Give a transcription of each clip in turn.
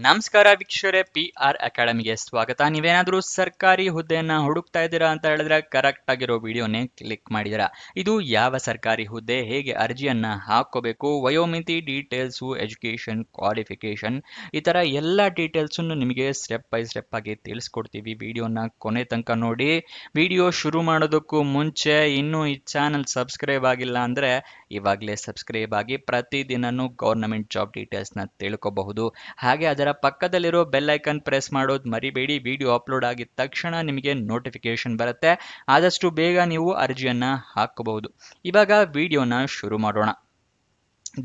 ನಮಸ್ಕಾರ ವೀಕ್ಷಕರೇ, PR ಅಕಾಡೆಮಿಗೆ ಸ್ವಾಗತ. ನೀವೇನಾದ್ರೂ ಸರ್ಕಾರಿ ಹುದ್ದೆಯನ್ನ ಹುಡುಕ್ತಾ ಇದ್ದೀರಾ ಅಂತ ಹೇಳಿದ್ರೆ ಕರೆಕ್ಟ್ ಆಗಿರೋ ವಿಡಿಯೋನೇ ಕ್ಲಿಕ್ ಮಾಡಿದಿರಾ. ಇದು ಯಾವ ಸರ್ಕಾರಿ ಹುದ್ದೆ, ಹೇಗೆ ಅರ್ಜಿಯನ್ನ ಹಾಕೋಬೇಕು, ವಯೋಮಿತಿ ಡೀಟೇಲ್ಸು, ಎಜುಕೇಶನ್, ಕ್ವಾಲಿಫಿಕೇಶನ್, ಈ ತರ ಎಲ್ಲ ಡೀಟೇಲ್ಸ್ ನಿಮಗೆ ಸ್ಟೆಪ್ ಬೈ ಸ್ಟೆಪ್ ಆಗಿ ತಿಳಿಸ್ಕೊಡ್ತೀವಿ. ವಿಡಿಯೋನ ಕೊನೆ ತನಕ ನೋಡಿ. ವಿಡಿಯೋ ಶುರು ಮಾಡೋದಕ್ಕೂ ಮುಂಚೆ ಇನ್ನೂ ಈ ಚಾನಲ್ ಸಬ್ಸ್ಕ್ರೈಬ್ ಆಗಿಲ್ಲ ಅಂದ್ರೆ ಇವಾಗಲೇ ಸಬ್ಸ್ಕ್ರೈಬ್ ಆಗಿ ಪ್ರತಿದಿನನೂ ಗೌರ್ನಮೆಂಟ್ ಜಾಬ್ ಡೀಟೇಲ್ಸ್ನ ತಿಳ್ಕೋಬಹುದು. ಹಾಗೆ ಅದರ ಪಕ್ಕದಲ್ಲಿರೋ ಬೆಲ್ ಐಕನ್ ಪ್ರೆಸ್ ಮಾಡೋದು ಮರಿಬೇಡಿ. ವಿಡಿಯೋ ಅಪ್ಲೋಡ್ ಆಗಿದ ತಕ್ಷಣ ನಿಮಗೆ ನೋಟಿಫಿಕೇಶನ್ ಬರುತ್ತೆ. ಆದಷ್ಟು ಬೇಗ ನೀವು ಅರ್ಜಿಯನ್ನ ಹಾಕಬಹುದು. ಇವಾಗ ವಿಡಿಯೋನ ಶುರು ಮಾಡೋಣ.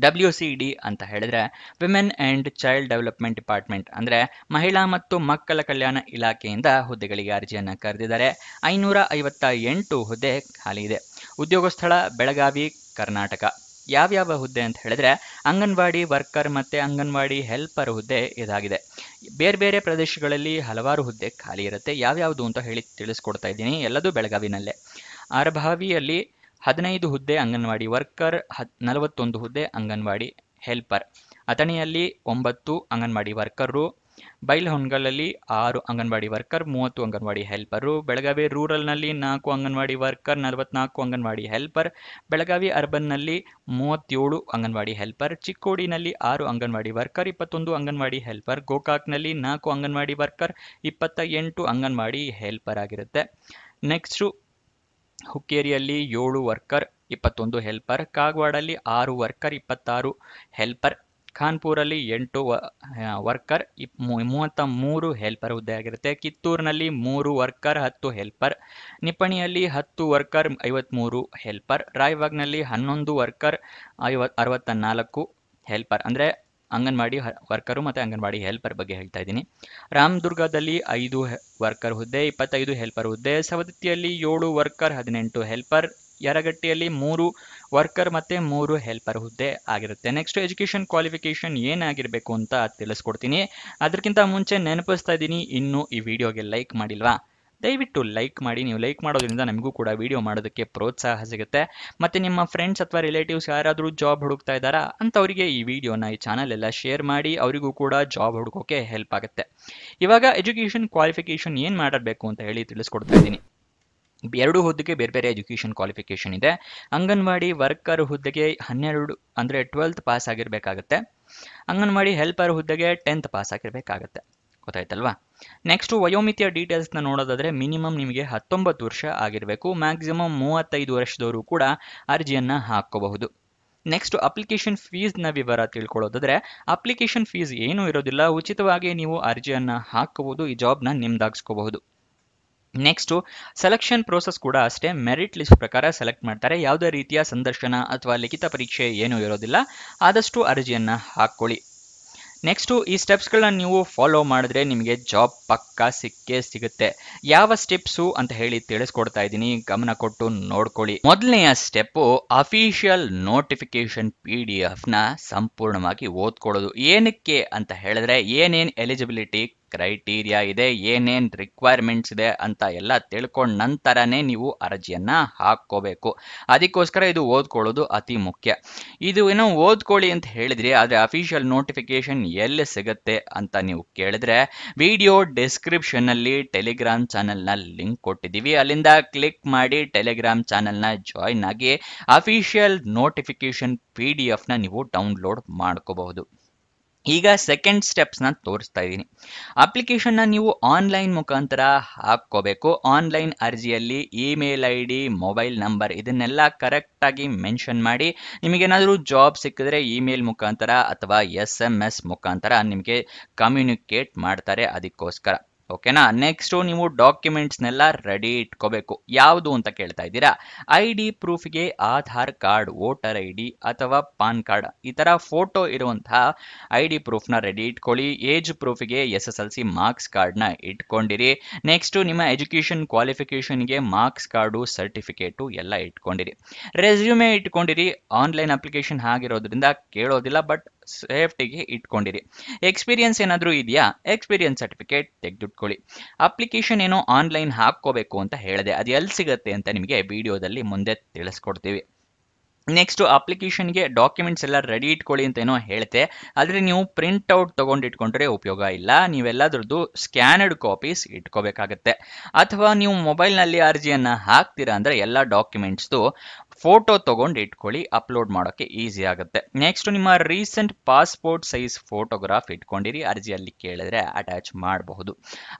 WCD ಅಂತ ಹೇಳಿದ್ರೆ women and child development department ಅಂದ್ರೆ ಮಹಿಳಾ ಮತ್ತು ಮಕ್ಕಳ ಕಲ್ಯಾಣ ಇಲಾಖೆಯಿಂದ ಹುದ್ದೆಗಳಿಗೆ ಅರ್ಜಿಯನ್ನ ಕರೆದಿದ್ದಾರೆ. 558 ಹುದ್ದೆ ಖಾಲಿ ಇದೆ. ಉದ್ಯೋಗ ಸ್ಥಳ ಬೆಳಗಾವಿ, ಕರ್ನಾಟಕ. ಯಾವ್ಯಾವ ಹುದ್ದೆ ಅಂತ ಹೇಳಿದ್ರೆ ಅಂಗನವಾಡಿ ವರ್ಕರ್ ಮತ್ತೆ ಅಂಗನವಾಡಿ ಹೆಲ್ಪರ್ ಹುದ್ದೆ ಇದಾಗಿದೆ. ಬೇರೆ ಬೇರೆ ಪ್ರದೇಶಗಳಲ್ಲಿ ಹಲವಾರು ಹುದ್ದೆ ಖಾಲಿ ಇರುತ್ತೆ. ಯಾವ್ಯಾವುದು ಅಂತ ಹೇಳಿ ತಿಳಿಸ್ಕೊಡ್ತಾ ಇದ್ದೀನಿ. ಎಲ್ಲದೂ ಬೆಳಗಾವಿನಲ್ಲೇ. ಅರಭಾವಿಯಲ್ಲಿ 15 ಹುದ್ದೆ ಅಂಗನವಾಡಿ ವರ್ಕರ್, 41 ಹುದ್ದೆ ಅಂಗನವಾಡಿ ಹೆಲ್ಪರ್. ಅಥಣಿಯಲ್ಲಿ 9 ಅಂಗನವಾಡಿ ವರ್ಕರು. ಬೈಲಹೊಂಗಲಲ್ಲಿ 6 ಅಂಗನವಾಡಿ ವರ್ಕರ್, 30 ಅಂಗನವಾಡಿ ಹೆಲ್ಪರು. ಬೆಳಗಾವಿ ರೂರಲ್ನಲ್ಲಿ 4 ಅಂಗನವಾಡಿ ವರ್ಕರ್, 44 ಅಂಗನವಾಡಿ ಹೆಲ್ಪರ್. ಬೆಳಗಾವಿ ಅರ್ಬನ್ನಲ್ಲಿ 37 ಅಂಗನವಾಡಿ ಹೆಲ್ಪರ್. ಚಿಕ್ಕೋಡಿನಲ್ಲಿ 6 ಅಂಗನವಾಡಿ ವರ್ಕರ್, 21 ಅಂಗನವಾಡಿ ಹೆಲ್ಪರ್. ಗೋಕಾಕ್ನಲ್ಲಿ 4 ಅಂಗನವಾಡಿ ವರ್ಕರ್, 28 ಅಂಗನವಾಡಿ ಹೆಲ್ಪರ್ ಆಗಿರುತ್ತೆ. ನೆಕ್ಸ್ಟು ಹುಕ್ಕೇರಿಯಲ್ಲಿ 7 ವರ್ಕರ್, 21 ಹೆಲ್ಪರ್. ಕಾಗವಾಡಲ್ಲಿ 6 ವರ್ಕರ್, 26 ಹೆಲ್ಪರ್. ಖಾನ್ಪುರಲ್ಲಿ 8 ವರ್ಕರ್, 33 ಹೆಲ್ಪರ್ ಹುದ್ದೆ ಆಗಿರುತ್ತೆ. ಕಿತ್ತೂರಿನಲ್ಲಿ 3 ವರ್ಕರ್, 10 ಹೆಲ್ಪರ್. ನಿಪ್ಪಣಿಯಲ್ಲಿ 10 ವರ್ಕರ್, 53 ಹೆಲ್ಪರ್. ರಾಯಬಾಗ್ನಲ್ಲಿ 11 ವರ್ಕರ್, 64 ಹೆಲ್ಪರ್. ಅಂದರೆ ಅಂಗನವಾಡಿ ವರ್ಕರು ಮತ್ತು ಅಂಗನವಾಡಿ ಹೆಲ್ಪರ್ ಬಗ್ಗೆ ಹೇಳ್ತಾ ಇದ್ದೀನಿ. ರಾಮದುರ್ಗದಲ್ಲಿ 5 ವರ್ಕರ್ ಹುದ್ದೆ, 25 ಹೆಲ್ಪರ್ ಹುದ್ದೆ. ಸವದತ್ತಿಯಲ್ಲಿ 7 ವರ್ಕರ್, 18 ಹೆಲ್ಪರ್. ಯರಗಟ್ಟಿಯಲ್ಲಿ 3 ವರ್ಕರ್ ಮತ್ತೆ 3 ಹೆಲ್ಪರ್ ಹುದ್ದೆ ಆಗಿರುತ್ತೆ. ನೆಕ್ಸ್ಟ್ ಎಜುಕೇಶನ್ ಕ್ವಾಲಿಫಿಕೇಶನ್ ಏನಾಗಿರಬೇಕು ಅಂತ ತಿಳಿಸ್ಕೊಡ್ತೀನಿ. ಅದಕ್ಕಿಂತ ಮುಂಚೆ ನೆನಪಿಸ್ತಾ ಇದ್ದೀನಿ, ಇನ್ನೂ ಈ ವಿಡಿಯೋಗೆ ಲೈಕ್ ಮಾಡಿಲ್ವಾ? ದಯವಿಟ್ಟು ಲೈಕ್ ಮಾಡಿ. ನೀವು ಲೈಕ್ ಮಾಡೋದ್ರಿಂದ ನಮಗೂ ಕೂಡ ವಿಡಿಯೋ ಮಾಡೋದಕ್ಕೆ ಪ್ರೋತ್ಸಾಹ ಸಿಗುತ್ತೆ. ಮತ್ತು ನಿಮ್ಮ ಫ್ರೆಂಡ್ಸ್ ಅಥವಾ ರಿಲೇಟಿವ್ಸ್ ಯಾರಾದರೂ ಜಾಬ್ ಹುಡುಕ್ತಾ ಇದ್ದಾರಾ ಅಂಥವರಿಗೆ ಈ ವಿಡಿಯೋನ, ಈ ಚಾನಲ್ ಎಲ್ಲ ಶೇರ್ ಮಾಡಿ. ಅವರಿಗೂ ಕೂಡ ಜಾಬ್ ಹುಡುಕೋಕೆ ಹೆಲ್ಪ್ ಆಗುತ್ತೆ. ಇವಾಗ ಎಜುಕೇಷನ್ ಕ್ವಾಲಿಫಿಕೇಶನ್ ಏನು ಮಾಡಬೇಕು ಅಂತ ಹೇಳಿ ತಿಳಿಸ್ಕೊಡ್ತಾ ಇದ್ದೀನಿ. 2 ಹುದ್ದೆಗೆ ಬೇರೆ ಬೇರೆ ಎಜುಕೇಷನ್ ಕ್ವಾಲಿಫಿಕೇಶನ್ ಇದೆ. ಅಂಗನವಾಡಿ ವರ್ಕರ್ ಹುದ್ದೆಗೆ 12 ಅಂದರೆ 12th ಪಾಸ್ ಆಗಿರಬೇಕಾಗತ್ತೆ. ಅಂಗನವಾಡಿ ಹೆಲ್ಪರ್ ಹುದ್ದೆಗೆ 10th ಪಾಸ್ ಆಗಿರಬೇಕಾಗತ್ತೆ. ಗೊತ್ತಾಯ್ತಲ್ವಾ? ನೆಕ್ಸ್ಟ್ ವಯೋಮಿತಿಯ ಡೀಟೇಲ್ಸ್ನ ನೋಡೋದಾದ್ರೆ ಮಿನಿಮಮ್ ನಿಮಗೆ 19 ವರ್ಷ ಆಗಿರಬೇಕು. ಮ್ಯಾಕ್ಸಿಮಮ್ 35 ವರ್ಷದವರು ಕೂಡ ಅರ್ಜಿಯನ್ನ ಹಾಕೋಬಹುದು. ನೆಕ್ಸ್ಟ್ ಅಪ್ಲಿಕೇಶನ್ ಫೀಸ್ನ ವಿವರ ತಿಳ್ಕೊಳ್ಳೋದಾದ್ರೆ ಅಪ್ಲಿಕೇಶನ್ ಫೀಸ್ ಏನೂ ಇರೋದಿಲ್ಲ. ಉಚಿತವಾಗಿ ನೀವು ಅರ್ಜಿಯನ್ನ ಹಾಕಬಹುದು. ಈ ಜಾಬ್ನ ನಿಮ್ದಾಗಿಸ್ಕೋಬಹುದು. ನೆಕ್ಸ್ಟು ಸೆಲೆಕ್ಷನ್ ಪ್ರೋಸೆಸ್ ಕೂಡ ಅಷ್ಟೇ. ಮೆರಿಟ್ ಲಿಸ್ಟ್ ಪ್ರಕಾರ ಸೆಲೆಕ್ಟ್ ಮಾಡ್ತಾರೆ. ಯಾವುದೇ ರೀತಿಯ ಸಂದರ್ಶನ ಅಥವಾ ಲಿಖಿತ ಪರೀಕ್ಷೆ ಏನೂ ಇರೋದಿಲ್ಲ. ಆದಷ್ಟು ಅರ್ಜಿಯನ್ನ ಹಾಕ್ಕೊಳ್ಳಿ. ನೆಕ್ಸ್ಟು ಈ ಸ್ಟೆಪ್ಸ್ಗಳನ್ನ ನೀವು ಫಾಲೋ ಮಾಡಿದ್ರೆ ನಿಮಗೆ ಜಾಬ್ ಪಕ್ಕಾ ಸಿಕ್ಕೇ ಸಿಗುತ್ತೆ. ಯಾವ ಸ್ಟೆಪ್ಸು ಅಂತ ಹೇಳಿ ತಿಳಿಸ್ಕೊಡ್ತಾ ಇದ್ದೀನಿ, ಗಮನ ಕೊಟ್ಟು ನೋಡ್ಕೊಳ್ಳಿ. ಮೊದಲನೆಯ ಸ್ಟೆಪ್ಪು ಅಫಿಷಿಯಲ್ ನೋಟಿಫಿಕೇಶನ್ PDF ಸಂಪೂರ್ಣವಾಗಿ ಓದ್ಕೊಳ್ಳೋದು. ಏನಕ್ಕೆ ಅಂತ ಹೇಳಿದ್ರೆ ಏನೇನು ಎಲಿಜಿಬಿಲಿಟಿ ಕ್ರೈಟೀರಿಯಾ ಇದೆ, ಏನೇನು ರಿಕ್ವೈರ್ಮೆಂಟ್ಸ್ ಇದೆ ಅಂತ ಎಲ್ಲ ತಿಳ್ಕೊಂಡ ನಂತರನೇ ನೀವು ಅರ್ಜಿಯನ್ನ ಹಾಕ್ಕೋಬೇಕು. ಅದಕ್ಕೋಸ್ಕರ ಇದು ಓದ್ಕೊಳ್ಳೋದು ಅತಿ ಮುಖ್ಯ. ಇದು ಏನೋ ಓದ್ಕೊಳ್ಳಿ ಅಂತ ಹೇಳಿದ್ರಿ, ಆದರೆ ಅಫಿಷಿಯಲ್ ನೋಟಿಫಿಕೇಶನ್ ಎಲ್ಲಿ ಸಿಗುತ್ತೆ ಅಂತ ನೀವು ಕೇಳಿದ್ರೆ ವಿಡಿಯೋ ಡಿಸ್ಕ್ರಿಪ್ಷನ್ನಲ್ಲಿ ಟೆಲಿಗ್ರಾಮ್ ಚಾನಲ್ನ ಲಿಂಕ್ ಕೊಟ್ಟಿದ್ದೀವಿ. ಅಲ್ಲಿಂದ ಕ್ಲಿಕ್ ಮಾಡಿ ಟೆಲಿಗ್ರಾಮ್ ಚಾನಲ್ನ ಜಾಯಿನ್ ಆಗಿ ಅಫಿಷಿಯಲ್ ನೋಟಿಫಿಕೇಶನ್ PDF ನೀವು ಡೌನ್ಲೋಡ್ ಮಾಡ್ಕೋಬಹುದು. ಈಗ ಸೆಕೆಂಡ್ ಸ್ಟೆಪ್ಸ್ನ ತೋರಿಸ್ತಾ ಇದ್ದೀನಿ. ಅಪ್ಲಿಕೇಶನ್ನ ನೀವು ಆನ್ಲೈನ್ ಮುಖಾಂತರ ಹಾಕ್ಕೋಬೇಕು. ಆನ್ಲೈನ್ ಅರ್ಜಿಯಲ್ಲಿ ಇಮೇಲ್ ID, ಮೊಬೈಲ್ ನಂಬರ್ ಇದನ್ನೆಲ್ಲ ಕರೆಕ್ಟಾಗಿ ಮೆನ್ಷನ್ ಮಾಡಿ. ನಿಮಗೇನಾದರೂ ಜಾಬ್ ಸಿಕ್ಕಿದ್ರೆ ಇಮೇಲ್ ಮುಖಾಂತರ ಅಥವಾ SMS ಮುಖಾಂತರ ನಿಮಗೆ ಕಮ್ಯುನಿಕೇಟ್ ಮಾಡ್ತಾರೆ. ಅದಕ್ಕೋಸ್ಕರ ಓಕೆನಾ? ನೆಕ್ಸ್ಟು ನೀವು ಡಾಕ್ಯುಮೆಂಟ್ಸ್ನೆಲ್ಲ ರೆಡಿ ಇಟ್ಕೋಬೇಕು. ಯಾವುದು ಅಂತ ಕೇಳ್ತಾ ಇದ್ದೀರಾ? ID ಪ್ರೂಫ್ಗೆ ಆಧಾರ್ ಕಾರ್ಡ್, ವೋಟರ್ ID ಅಥವಾ ಪಾನ್ ಕಾರ್ಡ್ ಈ ಥರ ಫೋಟೋ ಇರುವಂತಹ ID ಪ್ರೂಫ್ನ ರೆಡಿ ಇಟ್ಕೊಳ್ಳಿ. ಏಜ್ ಪ್ರೂಫ್ಗೆ SSLC ಮಾರ್ಕ್ಸ್ ಕಾರ್ಡ್ನ ಇಟ್ಕೊಂಡಿರಿ. ನೆಕ್ಸ್ಟು ನಿಮ್ಮ ಎಜುಕೇಷನ್ ಕ್ವಾಲಿಫಿಕೇಷನ್ಗೆ ಮಾರ್ಕ್ಸ್ ಕಾರ್ಡು, ಸರ್ಟಿಫಿಕೇಟು ಎಲ್ಲ ಇಟ್ಕೊಂಡಿರಿ. ರೆಸ್ಯೂಮೆ ಇಟ್ಕೊಂಡಿರಿ. ಆನ್ಲೈನ್ ಅಪ್ಲಿಕೇಶನ್ ಆಗಿರೋದ್ರಿಂದ ಕೇಳೋದಿಲ್ಲ, ಬಟ್ ಸೇಫ್ಟಿಗೆ ಇಟ್ಕೊಂಡಿರಿ. ಎಕ್ಸ್ಪೀರಿಯನ್ಸ್ ಏನಾದರೂ ಇದೆಯಾ? ಎಕ್ಸ್ಪೀರಿಯನ್ಸ್ ಸರ್ಟಿಫಿಕೇಟ್ ತೆಗೆದಿಟ್ಕೊಳ್ಳಿ. ಅಪ್ಲಿಕೇಶನ್ ಏನೋ ಆನ್ಲೈನ್ ಹಾಕ್ಕೋಬೇಕು ಅಂತ ಹೇಳಿದೆ, ಅದು ಎಲ್ಲಿ ಸಿಗುತ್ತೆ ಅಂತ ನಿಮಗೆ ವಿಡಿಯೋದಲ್ಲಿ ಮುಂದೆ ತಿಳಿಸ್ಕೊಡ್ತೀವಿ. ನೆಕ್ಸ್ಟ್ ಅಪ್ಲಿಕೇಶನ್ಗೆ ಡಾಕ್ಯುಮೆಂಟ್ಸ್ ಎಲ್ಲ ರೆಡಿ ಇಟ್ಕೊಳ್ಳಿ ಅಂತ ಏನೋ ಹೇಳುತ್ತೆ, ಆದರೆ ನೀವು ಪ್ರಿಂಟ್ ಔಟ್ ತೊಗೊಂಡು ಇಟ್ಕೊಂಡ್ರೆ ಉಪಯೋಗ ಇಲ್ಲ, ನೀವೆಲ್ಲದ್ರದ್ದು ಸ್ಕ್ಯಾನರ್ಡ್ ಕಾಪೀಸ್ ಇಟ್ಕೋಬೇಕಾಗತ್ತೆ. ಅಥವಾ ನೀವು ಮೊಬೈಲ್ನಲ್ಲಿ ಅರ್ಜಿಯನ್ನು ಹಾಕ್ತೀರಾ ಅಂದರೆ ಎಲ್ಲ ಡಾಕ್ಯುಮೆಂಟ್ಸ್ದು ಫೋಟೋ ತೊಗೊಂಡು ಇಟ್ಕೊಳ್ಳಿ, ಅಪ್ಲೋಡ್ ಮಾಡೋಕ್ಕೆ ಈಸಿ ಆಗುತ್ತೆ. ನೆಕ್ಸ್ಟ್ ನಿಮ್ಮ ರೀಸೆಂಟ್ ಪಾಸ್ಪೋರ್ಟ್ ಸೈಜ್ ಫೋಟೋಗ್ರಾಫ್ ಇಟ್ಕೊಂಡಿರಿ, ಅರ್ಜಿಯಲ್ಲಿ ಕೇಳಿದ್ರೆ ಅಟ್ಯಾಚ್ ಮಾಡಬಹುದು.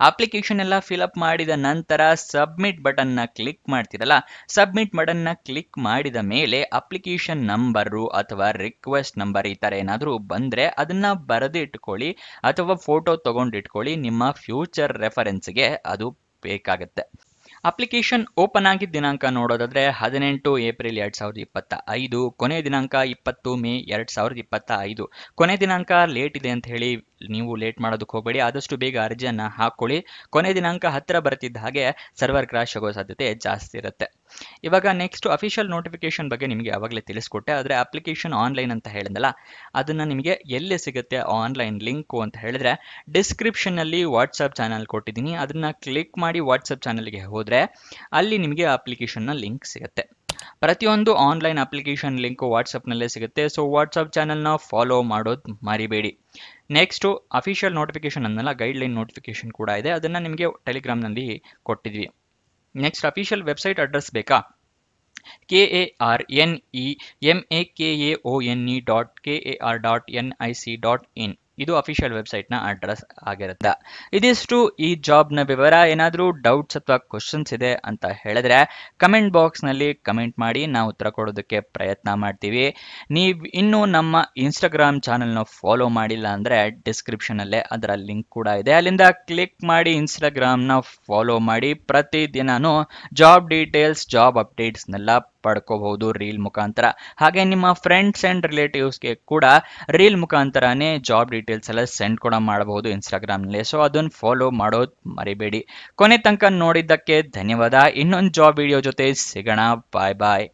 ಅಪ್ಲಿಕೇಶನ್ ಎಲ್ಲ ಫಿಲಪ್ ಮಾಡಿದ ನಂತರ ಸಬ್ಮಿಟ್ ಬಟನ್ನ ಕ್ಲಿಕ್ ಮಾಡ್ತೀರಲ್ಲ, ಸಬ್ಮಿಟ್ ಬಟನ್ನ ಕ್ಲಿಕ್ ಮಾಡಿದ ಮೇಲೆ ಅಪ್ಲಿಕೇಶನ್ ನಂಬರು ಅಥವಾ ರಿಕ್ವೆಸ್ಟ್ ನಂಬರ್ ಈ ಥರ ಏನಾದರೂ ಬಂದರೆ ಅದನ್ನು ಬರೆದು ಇಟ್ಕೊಳ್ಳಿ ಅಥವಾ ಫೋಟೋ ತೊಗೊಂಡು ಇಟ್ಕೊಳ್ಳಿ, ನಿಮ್ಮ ಫ್ಯೂಚರ್ ರೆಫರೆನ್ಸ್ಗೆ ಅದು ಬೇಕಾಗುತ್ತೆ. ಅಪ್ಲಿಕೇಶನ್ ಓಪನ್ ಆಗಿದ್ದ ದಿನಾಂಕ ನೋಡೋದಾದ್ರೆ 18 ಏಪ್ರಿಲ್ 2025, ಕೊನೆಯ ದಿನಾಂಕ 20 ಮೇ 2025. ಕೊನೆ ದಿನಾಂಕ ಲೇಟ್ ಇದೆ ಅಂತ ಹೇಳಿ ನೀವು ಲೇಟ್ ಮಾಡೋದಕ್ಕೆ ಹೋಗಬೇಡಿ, ಆದಷ್ಟು ಬೇಗ ಅರ್ಜಿಯನ್ನು ಹಾಕ್ಕೊಳ್ಳಿ. ಕೊನೆ ದಿನಾಂಕ ಹತ್ತಿರ ಬರ್ತಿದ್ದ ಹಾಗೆ ಸರ್ವರ್ ಕ್ರಾಶ್ ಆಗೋ ಸಾಧ್ಯತೆ ಜಾಸ್ತಿ ಇರುತ್ತೆ. ಇವಾಗ ನೆಕ್ಸ್ಟ್ ಅಫಿಷಿಯಲ್ ನೋಟಿಫಿಕೇಶನ್ ಬಗ್ಗೆ ನಿಮಗೆ ಆವಾಗಲೇ ತಿಳಿಸ್ಕೊಟ್ಟೆ, ಆದರೆ ಅಪ್ಲಿಕೇಶನ್ ಆನ್ಲೈನ್ ಅಂತ ಹೇಳಿದ್ನಲ್ಲ, ಅದನ್ನು ನಿಮಗೆ ಎಲ್ಲಿ ಸಿಗುತ್ತೆ ಆನ್ಲೈನ್ ಲಿಂಕು ಅಂತ ಹೇಳಿದ್ರೆ ಡಿಸ್ಕ್ರಿಪ್ಷನ್ನಲ್ಲಿ ವಾಟ್ಸಪ್ ಚಾನಲ್ ಕೊಟ್ಟಿದ್ದೀನಿ, ಅದನ್ನು ಕ್ಲಿಕ್ ಮಾಡಿ ವಾಟ್ಸಪ್ ಚಾನಲ್ಗೆ ಹೋದರೆ ಅಲ್ಲಿ ನಿಮಗೆ ಅಪ್ಲಿಕೇಶನ್ನ ಲಿಂಕ್ ಸಿಗುತ್ತೆ. ಪ್ರತಿಯೊಂದು ಆನ್ಲೈನ್ ಅಪ್ಲಿಕೇಶನ್ ಲಿಂಕು ವಾಟ್ಸಪ್ನಲ್ಲೇ ಸಿಗುತ್ತೆ, ಸೊ ವಾಟ್ಸಪ್ ಚಾನಲ್ನ ಫಾಲೋ ಮಾಡೋದು ಮರಿಬೇಡಿ. ನೆಕ್ಸ್ಟು ಅಫಿಷಿಯಲ್ ನೋಟಿಫಿಕೇಶನ್ ಅನ್ನಲ್ಲ, ಗೈಡ್ಲೈನ್ ನೋಟಿಫಿಕೇಶನ್ ಕೂಡ ಇದೆ, ಅದನ್ನು ನಿಮಗೆ ಟೆಲಿಗ್ರಾಮ್ನಲ್ಲಿ ಕೊಟ್ಟಿದ್ವಿ. ನೆಕ್ಸ್ಟ್ ಅಫಿಷಿಯಲ್ ವೆಬ್ಸೈಟ್ ಅಡ್ರೆಸ್ ಬೇಕಾ? KARNEMAKAONE.KAR.NIC.in ಇದು ಅಫಿಷಿಯಲ್ ವೆಬ್ಸೈಟ್ನ ಅಡ್ರೆಸ್ ಆಗಿರುತ್ತೆ. ಇದಿಷ್ಟು ಈ ಜಾಬ್ನ ವಿವರ. ಏನಾದರೂ ಡೌಟ್ಸ್ ಅಥವಾ ಕ್ವಶನ್ಸ್ ಇದೆ ಅಂತ ಹೇಳಿದ್ರೆ ಕಮೆಂಟ್ ಬಾಕ್ಸ್ನಲ್ಲಿ ಕಮೆಂಟ್ ಮಾಡಿ, ನಾವು ಉತ್ತರ ಕೊಡೋದಕ್ಕೆ ಪ್ರಯತ್ನ ಮಾಡ್ತೀವಿ. ನೀವು ಇನ್ನೂ ನಮ್ಮ ಇನ್ಸ್ಟಾಗ್ರಾಮ್ ಚಾನಲ್ನ ಫಾಲೋ ಮಾಡಿಲ್ಲ ಅಂದರೆ ಡಿಸ್ಕ್ರಿಪ್ಷನಲ್ಲೇ ಅದರ ಲಿಂಕ್ ಕೂಡ ಇದೆ, ಅಲ್ಲಿಂದ ಕ್ಲಿಕ್ ಮಾಡಿ ಇನ್ಸ್ಟಾಗ್ರಾಮ್ನ ಫಾಲೋ ಮಾಡಿ. ಪ್ರತಿದಿನನೂ ಜಾಬ್ ಡೀಟೇಲ್ಸ್, ಜಾಬ್ ಅಪ್ಡೇಟ್ಸ್ನೆಲ್ಲ ಪಡ್ಕೋಬಹುದು ರೀಲ್ ಮುಖಾಂತರ. ಹಾಗೆ ನಿಮ್ಮ ಫ್ರೆಂಡ್ಸ್ ಆ್ಯಂಡ್ ರಿಲೇಟಿವ್ಸ್ಗೆ ಕೂಡ ರೀಲ್ ಮುಖಾಂತರನೇ ಜಾಬ್ ಡೀಟೇಲ್ಸ್ ಎಲ್ಲ ಸೆಂಡ್ ಕೂಡ ಮಾಡಬಹುದು ಇನ್ಸ್ಟಾಗ್ರಾಮ್ನಲ್ಲಿ, ಸೊ ಅದನ್ನು ಫಾಲೋ ಮಾಡೋದು ಮರಿಬೇಡಿ. ಕೊನೆ ತನಕ ನೋಡಿದ್ದಕ್ಕೆ ಧನ್ಯವಾದ. ಇನ್ನೊಂದು ಜಾಬ್ ವಿಡಿಯೋ ಜೊತೆ ಸಿಗೋಣ. ಬಾಯ್ ಬಾಯ್.